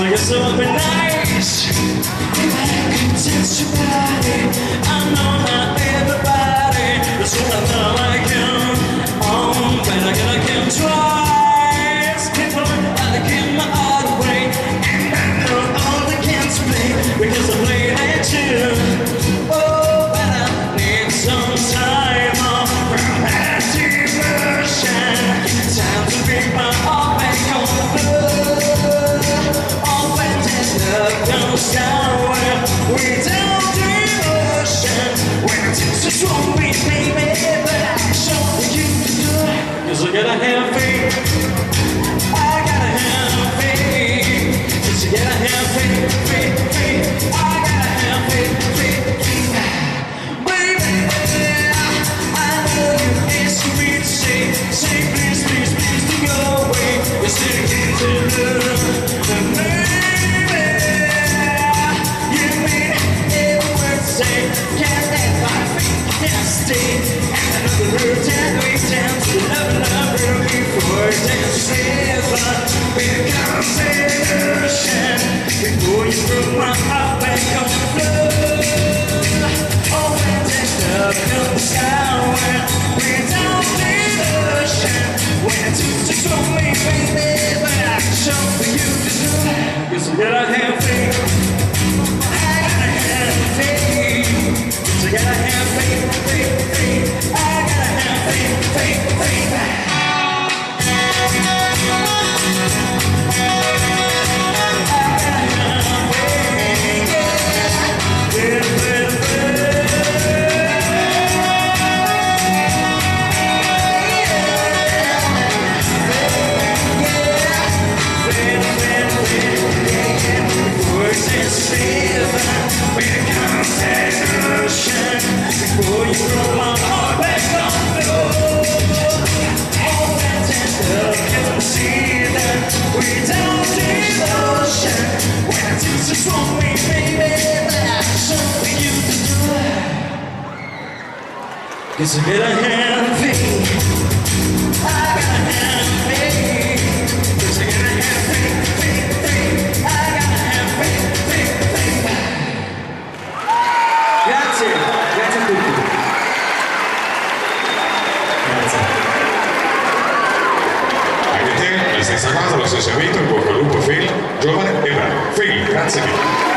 guess it would be nice if I could touch your body. I know not everybody is gonna like him. Oh, but I gotta give him twice. People I give my heart away, and I know all they can't play because I play that tune. Oh, but I need some time off from that diversion. Time to bring my heart back on the floor. Oh, when that love goes down, we don't devotion. When it takes a strong beat, baby, but I show you to do it. 'Cause I gotta have faith. I gotta have faith. 'Cause you gotta have faith, faith, faith. I gotta have faith, faith, faith. Baby, I know it's sweet to say please, please, please to go away. You're still getting love, and maybe you mean every word to say. Can't stand my feet, can't stay. And another road that leads down to the love room before it takes forever. Become ocean before you throw my heart back on the floor. Oh, when that love comes down, we don't need ocean. When it takes so me, baby, but I can show for you to do. 'Cause I gotta have faith. I gotta have faith. 'Cause I gotta have faith, faith, faith. I gotta have faith, faith, faith. Before you throw my heart back on the floor. Oh, that tender, can see that we don't need ocean. When it takes us from me, baby, but I show you to do it. 'Cause I gotta have faith. I gotta have faith. 'Cause I gotta have faith, faith, faith. I gotta have faith, faith, faith. Grazie, grazie a tutti. Grazie. Anche te la stessa cosa, lo stesso invito, in bocca al lupo Phil, giovane e bravo. Phil, grazie mille.